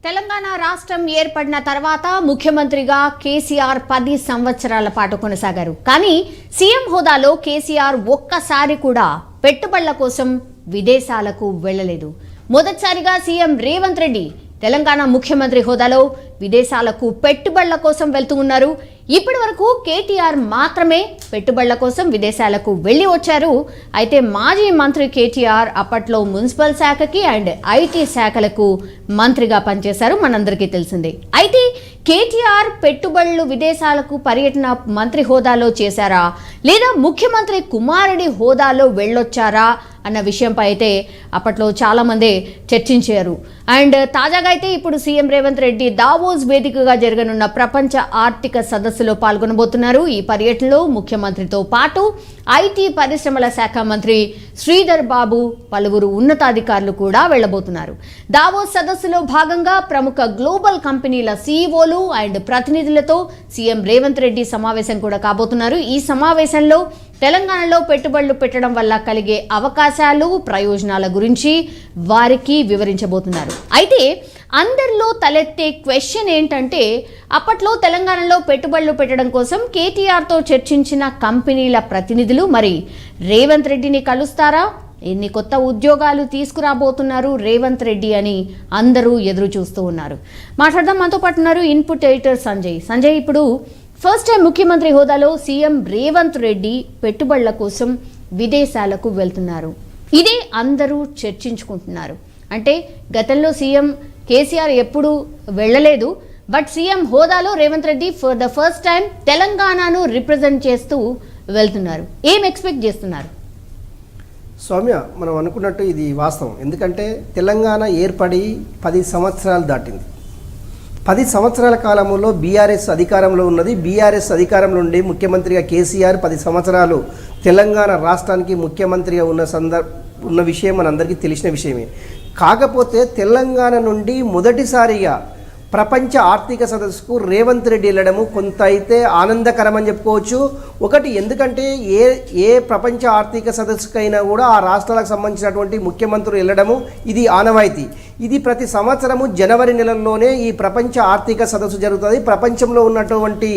తెలంగాణ రాష్ట్రం ఏర్పడిన తర్వాత ముఖ్యమంత్రిగా కేసీఆర్ 10 సంవత్సరాల పాటు కొనసాగారు. కానీ సీఎం హోదాలో కేసీఆర్ ఒక్కసారి కూడా పెట్టుబడుల కోసం విదేశాలకు వెళ్లలేదు. మొదటిసారిగా సీఎం రేవంత్ రెడ్డి తెలంగాణ ముఖ్యమంత్రి హోదాలో విదేశాలకు పెట్టుబడుల కోసం వెళ్తూ ఉన్నారు. ఇప్పటి వరకు కేటీఆర్ మాత్రమే పెట్టుబడుల కోసం విదేశాలకు వెళ్లి వచ్చారు. అయితే మాజీ మంత్రి కేటీఆర్ అప్పట్లో మున్సిపల్ శాఖకి అండ్ ఐటీ శాఖలకు మంత్రిగా పనిచేశారు, మనందరికీ తెలిసిందే. అయితే కేటీఆర్ పెట్టుబడులు విదేశాలకు పర్యటన మంత్రి హోదాలో చేశారా లేదా ముఖ్యమంత్రి కుమారుడి హోదాలో వెళ్ళొచ్చారా అన్న విషయంపై అయితే అప్పట్లో చాలా మంది చర్చించారు. అండ్ తాజాగా అయితే ఇప్పుడు సీఎం రేవంత్ రెడ్డి దావోస్ వేదికగా జరగనున్న ప్రపంచ ఆర్థిక సదస్సులో పాల్గొనబోతున్నారు. ఈ పర్యటనలో ముఖ్యమంత్రితో పాటు ఐటీ పరిశ్రమల శాఖ మంత్రి శ్రీధర్ బాబు, పలువురు ఉన్నతాధికారులు కూడా వెళ్లబోతున్నారు. దావోస్ సదస్సులో భాగంగా ప్రముఖ గ్లోబల్ కంపెనీల సీఈఓలు అండ్ ప్రతినిధులతో సీఎం రేవంత్ రెడ్డి సమావేశం కూడా కాబోతున్నారు. ఈ సమావేశంలో తెలంగాణలో పెట్టుబడులు పెట్టడం వల్ల కలిగే అవకాశాలు, ప్రయోజనాల గురించి వారికి వివరించబోతున్నారు. అయితే అందరిలో తలెత్తే క్వశ్చన్ ఏంటంటే, అప్పట్లో తెలంగాణలో పెట్టుబడులు పెట్టడం కోసం కేటీఆర్తో చర్చించిన కంపెనీల ప్రతినిధులు మరి రేవంత్ రెడ్డిని కలుస్తారా? ఎన్ని కొత్త ఉద్యోగాలు తీసుకురాబోతున్నారు రేవంత్ రెడ్డి అని అందరూ ఎదురు చూస్తూ ఉన్నారు. మాట్లాడదాం, మనతో పాటు ఉన్నారు ఇన్పుట్ ఎడిటర్ సంజయ్. సంజయ్, ఇప్పుడు ఫస్ట్ టైం ముఖ్యమంత్రి హోదాలో సీఎం రేవంత్ రెడ్డి పెట్టుబడుల కోసం విదేశాలకు వెళ్తున్నారు. ఇదే అందరూ చర్చించుకుంటున్నారు. అంటే గతంలో సీఎం కేసీఆర్ ఎప్పుడు వెళ్ళలేదు, బట్ సీఎం హోదాలో Revanth Reddy for the first time తెలంగాణను రిప్రజెంట్ చేస్తూ వెళ్తున్నారు. ఏం ఎక్స్పెక్ట్ చేస్తున్నారు? సౌమ్య, మనం అనుకున్నట్టు ఇది వాస్తవం. ఎందుకంటే తెలంగాణ ఏర్పడి 10 సంవత్సరాలు దాటింది. 10 సంవత్సరాల కాలంలో బీఆర్ఎస్ అధికారంలో ఉన్నది. బీఆర్ఎస్ అధికారంలో ఉండి ముఖ్యమంత్రిగా కేసీఆర్ 10 సంవత్సరాలు తెలంగాణ రాష్ట్రానికి ముఖ్యమంత్రిగా ఉన్న విషయం మనందరికీ తెలిసిన విషయమే. కాకపోతే తెలంగాణ నుండి మొదటిసారిగా ప్రపంచ ఆర్థిక సదస్సుకు రేవంత్ రెడ్డి వెళ్ళడము కొంత అయితే ఆనందకరమని చెప్పుకోవచ్చు. ఒకటి, ఎందుకంటే ఏ ప్రపంచ ఆర్థిక సదస్సుకైనా కూడా ఆ రాష్ట్రాలకు సంబంధించినటువంటి ముఖ్యమంత్రులు వెళ్ళడము ఇది ఆనవాయితీ. ఇది ప్రతి సంవత్సరము జనవరి నెలల్లోనే ఈ ప్రపంచ ఆర్థిక సదస్సు జరుగుతుంది. ప్రపంచంలో ఉన్నటువంటి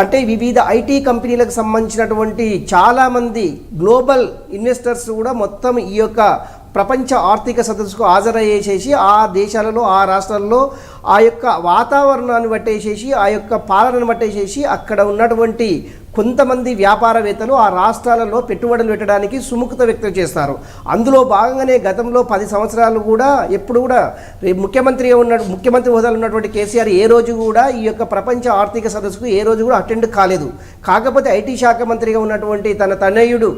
అంటే వివిధ ఐటీ కంపెనీలకు సంబంధించినటువంటి చాలామంది గ్లోబల్ ఇన్వెస్టర్స్ కూడా మొత్తం ఈ యొక్క ప్రపంచ ఆర్థిక సదస్సుకు హాజరయ్యేసేసి ఆ దేశాలలో, ఆ రాష్ట్రాల్లో ఆ యొక్క వాతావరణాన్ని బట్టేసేసి, ఆ యొక్క పాలనను బట్టేసేసి అక్కడ ఉన్నటువంటి కొంతమంది వ్యాపారవేత్తలు ఆ రాష్ట్రాలలో పెట్టుబడులు పెట్టడానికి సుముఖత వ్యక్తం చేస్తారు. అందులో భాగంగానే గతంలో 10 సంవత్సరాలు కూడా ఎప్పుడు కూడా ముఖ్యమంత్రి హోదాలో ఉన్నటువంటి కేసీఆర్ ఏ రోజు కూడా ఈ యొక్క ప్రపంచ ఆర్థిక సదస్సుకు ఏ రోజు కూడా అటెండ్ కాలేదు. కాకపోతే ఐటీ శాఖ మంత్రిగా ఉన్నటువంటి తన తనయుడు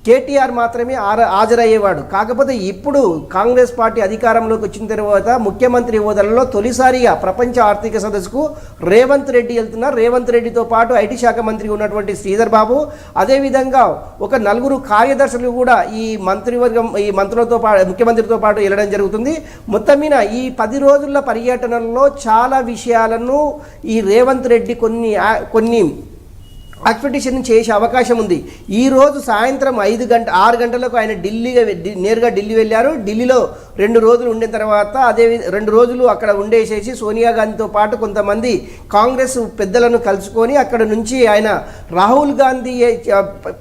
కేటీఆర్ మాత్రమే హాజరయ్యేవాడు. కాకపోతే ఇప్పుడు కాంగ్రెస్ పార్టీ అధికారంలోకి వచ్చిన తర్వాత ముఖ్యమంత్రి హోదాలలో తొలిసారిగా ప్రపంచ ఆర్థిక సదస్సుకు రేవంత్ రెడ్డి వెళ్తున్నారు. రేవంత్ రెడ్డితో పాటు ఐటీ శాఖ మంత్రి ఉన్నటువంటి శ్రీధర్ బాబు, అదేవిధంగా ఒక 4 కార్యదర్శులు కూడా ఈ మంత్రులతో పాటు ముఖ్యమంత్రితో పాటు వెళ్ళడం జరుగుతుంది. మొత్తం మీద ఈ 10 రోజుల పర్యటనలో చాలా విషయాలను ఈ రేవంత్ రెడ్డి కొన్ని ఎక్స్పెక్టేషన్ చేసే అవకాశం ఉంది. ఈరోజు సాయంత్రం 6 గంటలకు ఆయన నేరుగా ఢిల్లీ వెళ్ళారు. ఢిల్లీలో 2 రోజులు ఉండిన తర్వాత 2 రోజులు అక్కడ ఉండేసేసి సోనియా గాంధీతో పాటు కొంతమంది కాంగ్రెస్ పెద్దలను కలుసుకొని అక్కడ నుంచి ఆయన రాహుల్ గాంధీ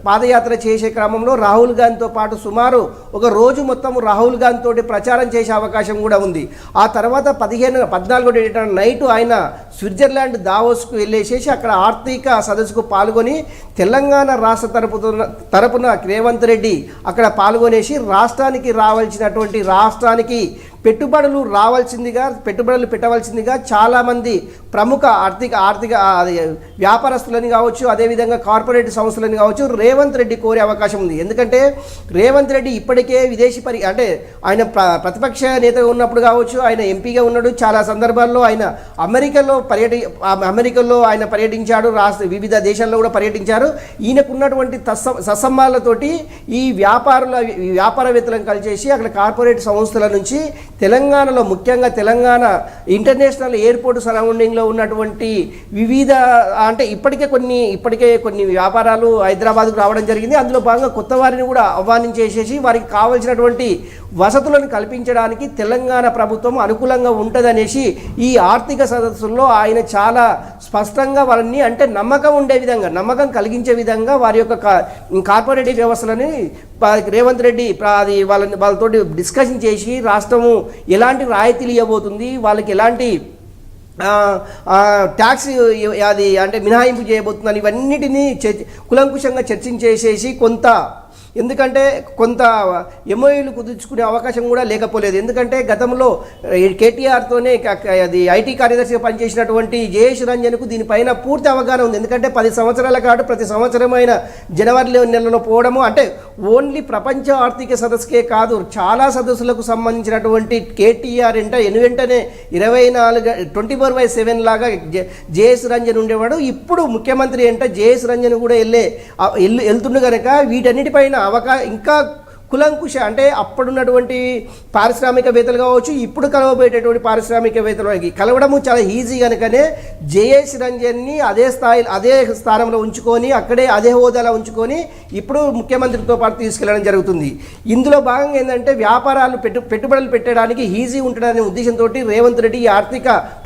పాదయాత్ర చేసే క్రమంలో రాహుల్ గాంధీతో పాటు సుమారు ఒక రోజు మొత్తం రాహుల్ గాంధీ తోటి ప్రచారం చేసే అవకాశం కూడా ఉంది. ఆ తర్వాత 14 నైట్ ఆయన స్విట్జర్లాండ్ దావోస్కు వెళ్ళేసేసి అక్కడ ఆర్థిక సదస్సుకు పాల్గొని తెలంగాణ రాష్ట్ర తరపున రేవంత్ రెడ్డి అక్కడ పాల్గొనేసి రాష్ట్రానికి పెట్టుబడులు పెట్టవలసిందిగా చాలామంది ప్రముఖ ఆర్థిక వ్యాపారస్తులని కావచ్చు, అదేవిధంగా కార్పొరేట్ సంస్థలని కావచ్చు రేవంత్ రెడ్డి కోరే అవకాశం ఉంది. ఎందుకంటే రేవంత్ రెడ్డి ఇప్పటికే అంటే ఆయన ప్రతిపక్ష నేతగా ఉన్నప్పుడు కావచ్చు, ఆయన ఎంపీగా ఉన్నాడు. చాలా సందర్భాల్లో ఆయన అమెరికాలో ఆయన పర్యటించాడు, వివిధ దేశాల్లో కూడా పర్యటించారు. ఈయనకున్నటువంటి సత్సంబాలతోటి ఈ వ్యాపారవేత్తలను కలిసేసి అక్కడ కార్పొరేట్ సంస్థల నుంచి తెలంగాణలో ముఖ్యంగా తెలంగాణ ఇంటర్నేషనల్ ఎయిర్పోర్ట్ సరౌండింగ్లో ఉన్నటువంటి వివిధ అంటే ఇప్పటికే కొన్ని వ్యాపారాలు హైదరాబాద్కు రావడం జరిగింది. అందులో భాగంగా కొత్త వారిని కూడా ఆహ్వానించేసేసి వారికి కావాల్సినటువంటి వసతులను కల్పించడానికి తెలంగాణ ప్రభుత్వం అనుకూలంగా ఉంటుందనేసి ఈ ఆర్థిక సదస్సుల్లో ఆయన చాలా స్పష్టంగా వాళ్ళని అంటే నమ్మకం ఉండే విధంగా నమ్మకం కలిగించే విధంగా వారి యొక్క కార్పొరేటివ్ వ్యవస్థలని రేవంత్ రెడ్డి అది వాళ్ళతో డిస్కషన్ చేసి రాష్ట్రము ఎలాంటి రాయితీలు ఇవ్వబోతుంది, వాళ్ళకి ఎలాంటి ట్యాక్స్ అది అంటే మినహాయింపు చేయబోతుందని ఇవన్నిటినీ కులంకుశంగా చర్చించేసేసి ఎందుకంటే కొంత ఎంఓయూలు కుదుర్చుకునే అవకాశం కూడా లేకపోలేదు. ఎందుకంటే గతంలో కేటీఆర్తోనే అది ఐటీ కార్యదర్శిగా పనిచేసినటువంటి జయేష్ రంజన్కు దీనిపైన పూర్తి అవగాహన ఉంది. ఎందుకంటే 10 సంవత్సరాల కాదు ప్రతి సంవత్సరమైన జనవరి నెలలో పోవడము అంటే ఓన్లీ ప్రపంచ ఆర్థిక సదస్సుకే కాదు చాలా సదస్సులకు సంబంధించినటువంటి కేటీఆర్ వెంటనే 24/7 లాగా జయేష్ రంజన్ ఉండేవాడు. ఇప్పుడు ముఖ్యమంత్రి జయేష్ రంజన్ కూడా వెళ్తుండే కనుక వీటన్నిటిపైన ఇంకా కులంకుశ అంటే అప్పుడున్నటువంటి పారిశ్రామికవేత్తలు కావచ్చు, ఇప్పుడు కలవబోయేటటువంటి పారిశ్రామికవేత్తలు కలవడము చాలా ఈజీ కనుకనే జేఎస్ రంజన్ని అదే స్థానంలో ఉంచుకొని అదే హోదాలో ఉంచుకొని ఇప్పుడు ముఖ్యమంత్రితో పాటు తీసుకెళ్లడం జరుగుతుంది. ఇందులో భాగంగా ఏంటంటే వ్యాపారాలు పెట్టుబడులు పెట్టడానికి ఈజీ ఉంటుందనే ఉద్దేశంతో రేవంత్ రెడ్డి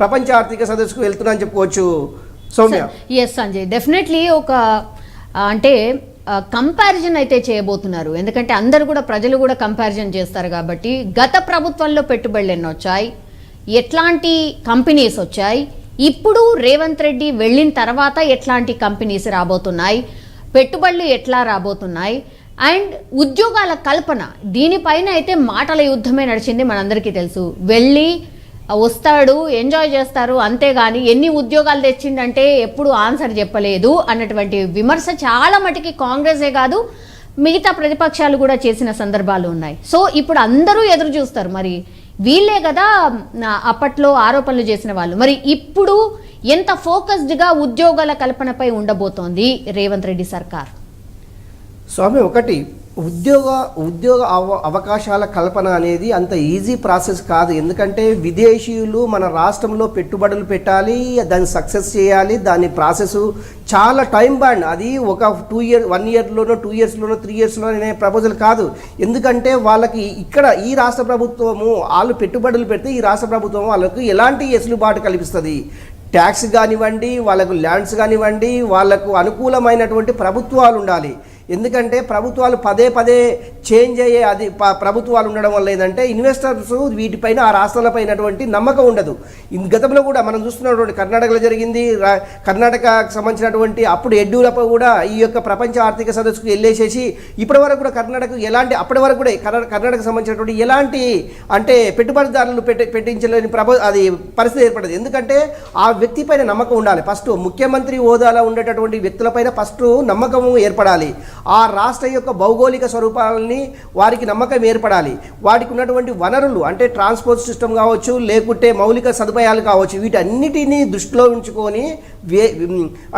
ప్రపంచ ఆర్థిక సదస్సుకు వెళ్తున్నారని చెప్పుకోవచ్చు. సౌమ్య. ఎస్ సంజయ్, డెఫినెట్లీ ఒక అంటే కంపారిజన్ అయితే చేయబోతున్నారు. ఎందుకంటే అందరూ కూడా ప్రజలు కూడా కంపారిజన్ చేస్తారు కాబట్టి గత ప్రభుత్వంలో పెట్టుబడులు ఎన్ని వచ్చాయి, ఎట్లాంటి కంపెనీస్ వచ్చాయి, ఇప్పుడు రేవంత్ రెడ్డి వెళ్ళిన తర్వాత ఎట్లాంటి కంపెనీస్ రాబోతున్నాయి, పెట్టుబడులు ఎట్లా రాబోతున్నాయి అండ్ ఉద్యోగాల కల్పన దీనిపైన అయితే మాటల యుద్ధమే నడిచింది. మనందరికీ తెలుసు. వెళ్ళి వస్తాడు, ఎంజాయ్ చేస్తారు, అంతేగాని ఎన్ని ఉద్యోగాలు తెచ్చిండంటే ఎప్పుడు ఆన్సర్ చెప్పలేదు అన్నటువంటి విమర్శ చాలా మటుకి కాంగ్రెసే కాదు మిగతా ప్రతిపక్షాలు కూడా చేసిన సందర్భాలు ఉన్నాయి. సో ఇప్పుడు అందరూ ఎదురు చూస్తారు, మరి వీళ్ళే కదా అప్పట్లో ఆరోపణలు చేసిన వాళ్ళు, మరి ఇప్పుడు ఎంత ఫోకస్డ్గా ఉద్యోగాల కల్పనపై ఉండబోతోంది రేవంత్ రెడ్డి సర్కార్? స్వామి, ఒకటి ఉద్యోగ అవకాశాల కల్పన అనేది అంత ఈజీ ప్రాసెస్ కాదు. ఎందుకంటే విదేశీయులు మన రాష్ట్రంలో పెట్టుబడులు పెట్టాలి, దాన్ని సక్సెస్ చేయాలి, దాని ప్రాసెస్ చాలా టైం బాండ్. అది ఒక 1 ఇయర్లోనో 2 ఇయర్స్లోనో 3 ఇయర్స్లోనే ప్రపోజల్ కాదు. ఎందుకంటే వాళ్ళకి ఇక్కడ ఈ రాష్ట్ర ప్రభుత్వము వాళ్ళు పెట్టుబడులు పెడితే ఈ రాష్ట్ర ప్రభుత్వం వాళ్ళకు ఎలాంటి వెసులుబాటు కల్పిస్తుంది, ట్యాక్స్ కానివ్వండి, వాళ్ళకు ల్యాండ్స్ కానివ్వండి, వాళ్ళకు అనుకూలమైనటువంటి ప్రభుత్వాలు ఉండాలి. ఎందుకంటే ప్రభుత్వాలు పదే చేంజ్ అయ్యే ప్రభుత్వాలు ఉండడం వల్ల ఏంటంటే ఇన్వెస్టర్స్ వీటిపైన ఆ రాష్ట్రాలపైనటువంటి నమ్మకం ఉండదు. గతంలో కూడా మనం చూస్తున్నటువంటి కర్ణాటకలో జరిగింది. కర్ణాటకకు సంబంధించినటువంటి అప్పుడు యడ్యూరప్ప కూడా ఈ యొక్క ప్రపంచ ఆర్థిక సదస్సుకు వెళ్ళేసేసి ఇప్పటి వరకు కూడా అప్పటి వరకు కూడా కర్ణాటకకు సంబంధించినటువంటి ఎలాంటి అంటే పెట్టుబడిదారులు పెట్టించలేని అది పరిస్థితి ఏర్పడదు. ఎందుకంటే ఆ వ్యక్తి పైన నమ్మకం ఉండాలి. ఫస్ట్ ముఖ్యమంత్రి హోదాలో ఉండేటటువంటి వ్యక్తులపైన ఫస్ట్ నమ్మకం ఏర్పడాలి. ఆ రాష్ట్ర యొక్క భౌగోళిక స్వరూపాలని వారికి నమ్మకం ఏర్పడాలి. వాటికి ఉన్నటువంటి వనరులు అంటే ట్రాన్స్పోర్ట్ సిస్టమ్ కావచ్చు, లేకుంటే మౌలిక సదుపాయాలు కావచ్చు, వీటన్నిటినీ దృష్టిలో ఉంచుకొని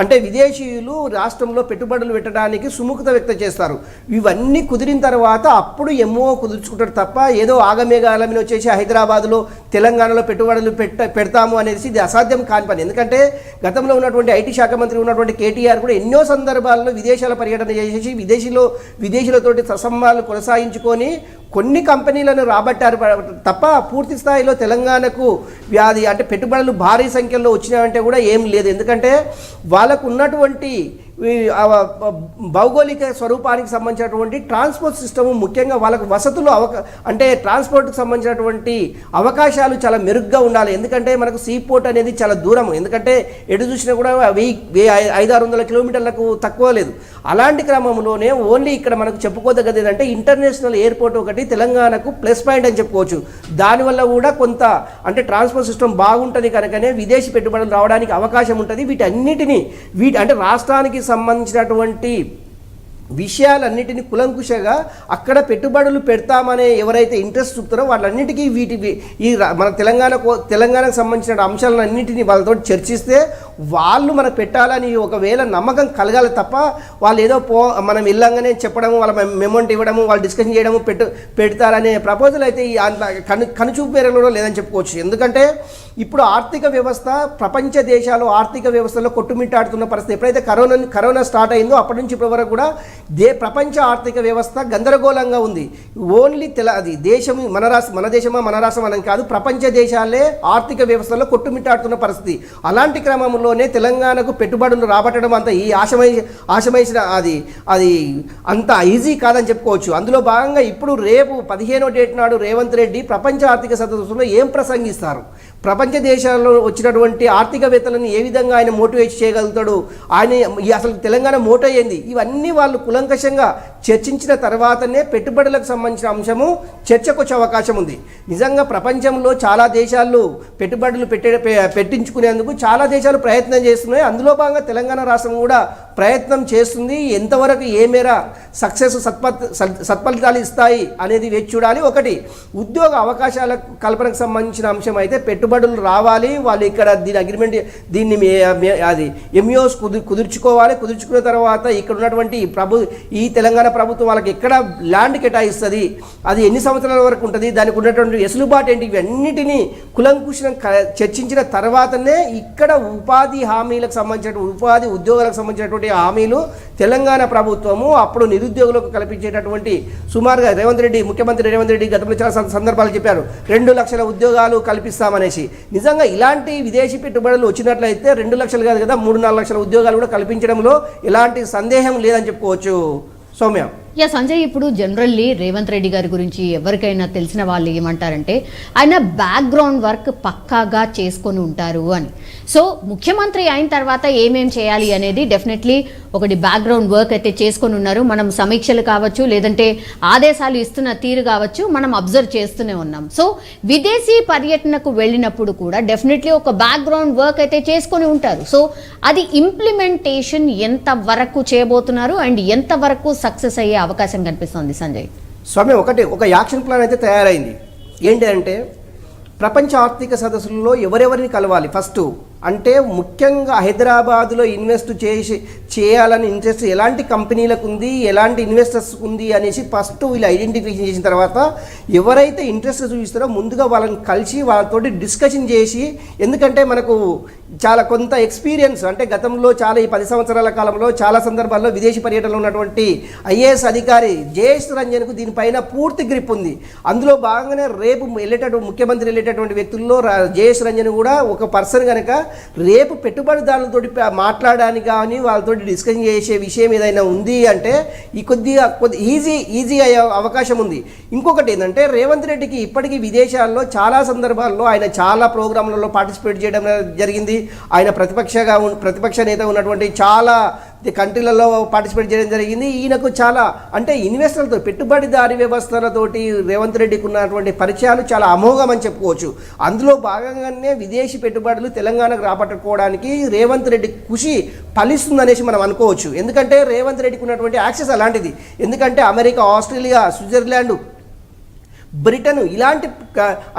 అంటే విదేశీయులు రాష్ట్రంలో పెట్టుబడులు పెట్టడానికి సుముఖత వ్యక్తం చేస్తారు. ఇవన్నీ కుదిరిన తర్వాత అప్పుడు ఎంఓ కుదుర్చుకుంటారు తప్ప ఏదో ఆగమేఘాల మీద వచ్చేసి హైదరాబాద్లో తెలంగాణలో పెట్టుబడులు పెడతాము అనేది ఇది అసాధ్యం కాని పని. ఎందుకంటే గతంలో ఉన్నటువంటి ఐటీ శాఖ మంత్రి ఉన్నటువంటి కేటీఆర్ కూడా ఎన్నో సందర్భాల్లో విదేశాల పర్యటన చేసేసి విదేశీయులతోటి సత్సంబంధాలు కొనసాగించుకొని కొన్ని కంపెనీలను రాబట్టారు తప్ప పూర్తి స్థాయిలో తెలంగాణకు అంటే పెట్టుబడులు భారీ సంఖ్యలో వచ్చినాయంటే కూడా ఏం లేదు. ఎందుకంటే వాళ్ళకు ఉన్నటువంటి భౌగోళిక స్వరూపానికి సంబంధించినటువంటి ట్రాన్స్పోర్ట్ సిస్టమ్, ముఖ్యంగా వాళ్ళకు వసతులు అంటే ట్రాన్స్పోర్ట్కి సంబంధించినటువంటి అవకాశాలు చాలా మెరుగ్గా ఉండాలి. ఎందుకంటే మనకు సీ పోర్ట్ అనేది చాలా దూరం. ఎందుకంటే ఎటు చూసినా కూడా 500-600 కిలోమీటర్లకు తక్కువ లేదు. అలాంటి క్రమంలోనే ఓన్లీ ఇక్కడ మనకు చెప్పుకోదగ్గది ఏంటంటే ఇంటర్నేషనల్ ఎయిర్పోర్ట్ ఒకటి తెలంగాణకు ప్లస్ పాయింట్ అని చెప్పుకోవచ్చు. దానివల్ల కూడా కొంత అంటే ట్రాన్స్పోర్ట్ సిస్టమ్ బాగుంటుంది కనుకనే విదేశీ పెట్టుబడులు రావడానికి అవకాశం ఉంటుంది. వీటన్నిటినీ అంటే రాష్ట్రానికి సంబంధించినటువంటి విషయాలన్నిటిని కులంకుశగా అక్కడ పెట్టుబడులు పెడతామనే ఎవరైతే ఇంట్రెస్ట్ చూపుతారో వాళ్ళన్నిటికీ మన తెలంగాణకు సంబంధించిన అంశాలన్నింటినీ వాళ్ళతో చర్చిస్తే వాళ్ళు మనకు పెట్టాలని ఒకవేళ నమ్మకం కలగాలి తప్ప వాళ్ళు ఏదో మనం వెళ్ళంగానే చెప్పడము, వాళ్ళ మెమోంట్ ఇవ్వడము, వాళ్ళు డిస్కషన్ చేయడము పెడతారనే ప్రపోజల్ అయితే కనుచూపు మేరలో లేదని చెప్పుకోవచ్చు. ఎందుకంటే ఇప్పుడు ఆర్థిక వ్యవస్థ ప్రపంచ దేశాలు ఆర్థిక వ్యవస్థలో కొట్టుమిట్టాడుతున్న పరిస్థితి. ఎప్పుడైతే కరోనా స్టార్ట్ అయిందో అప్పటి నుంచి ఇప్పటి వరకు కూడా ప్రపంచ ఆర్థిక వ్యవస్థ గందరగోళంగా ఉంది. ఓన్లీ అది దేశం మన రాష్ట్రం అని కాదు, ప్రపంచ దేశాలే ఆర్థిక వ్యవస్థలో కొట్టుమిట్టాడుతున్న పరిస్థితి. అలాంటి క్రమంలోనే తెలంగాణకు పెట్టుబడులు రాబట్టడం అంత ఈ ఆశమైన అది అంత ఈజీ కాదని చెప్పుకోవచ్చు. అందులో భాగంగా ఇప్పుడు రేపు 15వ డేట్ నాడు రేవంత్ రెడ్డి ప్రపంచ ఆర్థిక సదస్సులో ఏం ప్రసంగిస్తారు, ప్రపంచ దేశాల్లో వచ్చినటువంటి ఆర్థికవేత్తలను ఏ విధంగా ఆయన మోటివేట్ చేయగలుగుతాడు, ఆయన అసలు తెలంగాణ మోటో ఏంది, ఇవన్నీ వాళ్ళు కులంకషంగా చర్చించిన తర్వాతనే పెట్టుబడులకు సంబంధించిన అంశము చర్చకు వచ్చే అవకాశం ఉంది. నిజంగా ప్రపంచంలో చాలా దేశాలు పెట్టుబడులు పెట్టించుకునేందుకు చాలా దేశాలు ప్రయత్నం చేస్తున్నాయి. అందులో భాగంగా తెలంగాణ రాష్ట్రం కూడా ప్రయత్నం చేస్తుంది. ఎంతవరకు ఏ మేర సక్సెస్ సత్ఫలితాలు ఇస్తాయి అనేది వేచి చూడాలి. ఒకటి ఉద్యోగ అవకాశాల కల్పనకు సంబంధించిన అంశం అయితే పెట్టుబడులు రావాలి, వాళ్ళు ఇక్కడ దీన్ని అది ఎంఓస్ కుదుర్చుకున్న తర్వాత ఇక్కడ ఉన్నటువంటి ఈ తెలంగాణ ప్రభుత్వం వాళ్ళకి ఎక్కడ ల్యాండ్ కేటాయిస్తుంది, అది ఎన్ని సంవత్సరాల వరకు ఉంటుంది, దానికి ఉన్నటువంటి వెసులుబాటు ఏంటి, ఇవన్నిటినీ కులంకుశం చర్చించిన తర్వాతనే ఇక్కడ ఉపాధి హామీలకు సంబంధించిన ఉపాధి ఉద్యోగాలకు సంబంధించినటువంటి హామీలు తెలంగాణ ప్రభుత్వము అప్పుడు నిరుద్యోగులకు కల్పించేటటువంటి సుమారుగా ముఖ్యమంత్రి రేవంత్ రెడ్డి గతంలో చాలా సందర్భాలు చెప్పారు 2 లక్షల ఉద్యోగాలు కల్పిస్తామనేసి. నిజంగా ఇలాంటి విదేశీ పెట్టుబడులు వచ్చినట్లయితే 2 లక్షలు కాదు కదా 3-4 లక్షల ఉద్యోగాలు కూడా కల్పించడంలో ఎలాంటి సందేహం లేదని చెప్పుకోవచ్చు. సౌమ్య. సంజయ్, ఇప్పుడు జనరల్లీ రేవంత్ రెడ్డి గారి గురించి ఎవరికైనా తెలిసిన వాళ్ళు ఏమంటారంటే ఆయన బ్యాక్గ్రౌండ్ వర్క్ పక్కాగా చేసుకొని ఉంటారు అని. సో ముఖ్యమంత్రి అయిన తర్వాత ఏమేం చేయాలి అనేది డెఫినెట్లీ ఒకటి బ్యాక్గ్రౌండ్ వర్క్ అయితే చేసుకొని ఉన్నారు. మనం సమీక్షలు కావచ్చు, లేదంటే ఆదేశాలు ఇస్తున్న తీరు కావచ్చు, మనం అబ్జర్వ్ చేస్తూనే ఉన్నాం. సో విదేశీ పర్యటనకు వెళ్ళినప్పుడు కూడా డెఫినెట్లీ ఒక బ్యాక్గ్రౌండ్ వర్క్ అయితే చేసుకొని ఉంటారు. సో అది ఇంప్లిమెంటేషన్ ఎంత వరకు చేయబోతున్నారు అండ్ ఎంత వరకు సక్సెస్ అయ్యే అవకాశం కనిపిస్తుంది సంజయ్? స్వామి, ఒక యాక్షన్ ప్లాన్ అయితే తయారైంది. ఏంటి అంటే ప్రపంచ ఆర్థిక సదస్సుల్లో ఎవరెవరిని కలవాలి ఫస్ట్ అంటే ముఖ్యంగా హైదరాబాదులో ఇన్వెస్ట్ చేయాలని ఇంట్రెస్ట్ ఎలాంటి కంపెనీలకు ఉంది, ఎలాంటి ఇన్వెస్టర్స్ ఉంది అనేసి ఫస్ట్ వీళ్ళు ఐడెంటిఫికేషన్ చేసిన తర్వాత ఎవరైతే ఇంట్రెస్ట్ చూపిస్తారో ముందుగా వాళ్ళని కలిసి వాళ్ళతోటి డిస్కషన్ చేసి, ఎందుకంటే మనకు చాలా కొంత ఎక్స్పీరియన్స్ అంటే గతంలో చాలా ఈ 10 సంవత్సరాల కాలంలో చాలా సందర్భాల్లో విదేశీ పర్యటనలో ఉన్నటువంటి ఐఏఎస్ అధికారి జయేష్ రంజన్కు దీనిపైన పూర్తి గ్రిప్ ఉంది. అందులో భాగంగానే రేపు ముఖ్యమంత్రి వెళ్ళేటటువంటి వ్యక్తుల్లో జయేష్ రంజన్ కూడా ఒక పర్సన్ కనుక రేపు పెట్టుబడిదారులతో మాట్లాడడానికి కానీ వాళ్ళతో డిస్కషన్ చేసే విషయం ఏదైనా ఉంది అంటే ఈ కొద్దిగా ఈజీ అయ్యే అవకాశం ఉంది. ఇంకొకటి ఏంటంటే రేవంత్ రెడ్డికి ఇప్పటికీ విదేశాల్లో చాలా సందర్భాల్లో ఆయన చాలా ప్రోగ్రాంలలో పార్టిసిపేట్ చేయడం జరిగింది. ఆయన ప్రతిపక్ష నేత ఉన్నటువంటి చాలా కంట్రీలలో పార్టిసిపేట్ చేయడం జరిగింది. ఈయనకు చాలా అంటే ఇన్వెస్టర్లతో పెట్టుబడిదారీ వ్యవస్థలతోటి రేవంత్ రెడ్డికి ఉన్నటువంటి పరిచయాలు చాలా అమోఘం అని చెప్పుకోవచ్చు. అందులో భాగంగానే విదేశీ పెట్టుబడులు తెలంగాణకు రాబట్టుకోవడానికి రేవంత్ రెడ్డి కృషి ఫలిస్తుందనేసి మనం అనుకోవచ్చు. ఎందుకంటే రేవంత్ రెడ్డికి ఉన్నటువంటి యాక్సెస్ అలాంటిది. ఎందుకంటే అమెరికా, ఆస్ట్రేలియా, స్విట్జర్లాండ్, బ్రిటన్ ఇలాంటి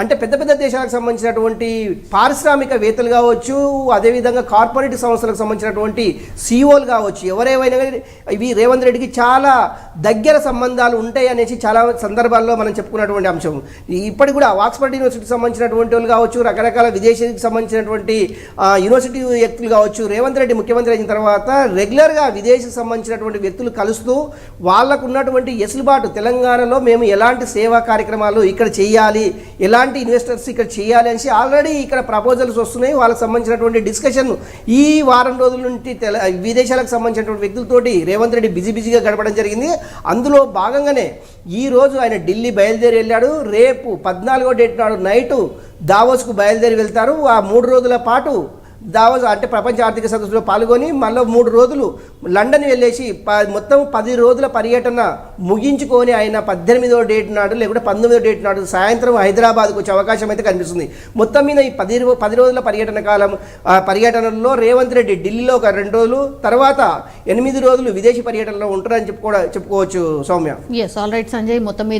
అంటే పెద్ద పెద్ద దేశాలకు సంబంధించినటువంటి పారిశ్రామికవేత్తలు కావచ్చు, అదేవిధంగా కార్పొరేట్ సంస్థలకు సంబంధించినటువంటి సిఇఓలు కావచ్చు, ఎవరేమైనా ఇవి రేవంత్ రెడ్డికి చాలా దగ్గర సంబంధాలు ఉంటాయి అనేసి చాలా సందర్భాల్లో మనం చెప్పుకున్నటువంటి అంశం. ఇప్పటికి కూడా ఆక్స్ఫర్డ్ యూనివర్సిటీకి సంబంధించినటువంటి వాళ్ళు కావచ్చు, రకరకాల విదేశీకి సంబంధించినటువంటి యూనివర్సిటీ వ్యక్తులు కావచ్చు, రేవంత్ రెడ్డి ముఖ్యమంత్రి అయిన తర్వాత రెగ్యులర్గా విదేశీకి సంబంధించినటువంటి వ్యక్తులు కలుస్తూ వాళ్ళకు ఉన్నటువంటి వెసులుబాటు తెలంగాణలో మేము ఎలాంటి సేవా కార్యక్రమాలు ఇక్కడ చేయాలి, ఎలాంటి ఇన్వెస్టర్స్ ఇక్కడ చేయాలి అనేసి ఆల్రెడీ ఇక్కడ ప్రపోజల్స్ వస్తున్నాయి. వాళ్ళకి సంబంధించినటువంటి డిస్కషన్ ఈ వారం రోజుల నుండి విదేశాలకు సంబంధించినటువంటి వ్యక్తులతోటి రేవంత్ రెడ్డి బిజీగా గడపడం జరిగింది. అందులో భాగంగానే ఈరోజు ఆయన ఢిల్లీ బయలుదేరి వెళ్ళాడు. రేపు 14వ డేట్ నాడు నైటు దావోస్కు బయలుదేరి వెళ్తారు. ఆ 3 రోజుల పాటు దావోస్ అంటే ప్రపంచ ఆర్థిక సదస్సులో పాల్గొని మళ్ళీ 3 రోజులు లండన్ వెళ్ళేసి మొత్తం 10 రోజుల పర్యటన ముగించుకొని ఆయన 18వ డేట్ నాడు లేకుంటే 19వ డేట్ నాడు సాయంత్రం హైదరాబాద్కు వచ్చే అవకాశం అయితే కనిపిస్తుంది. మొత్తం మీద ఈ 10 రోజుల పర్యటనలో రేవంత్ రెడ్డి ఢిల్లీలో ఒక 2 రోజులు, తర్వాత 8 రోజులు విదేశీ పర్యటనలో ఉంటారని చెప్పుకోవచ్చు. సౌమ్య. ఆల్ రైట్ సంజయ్, మొత్తం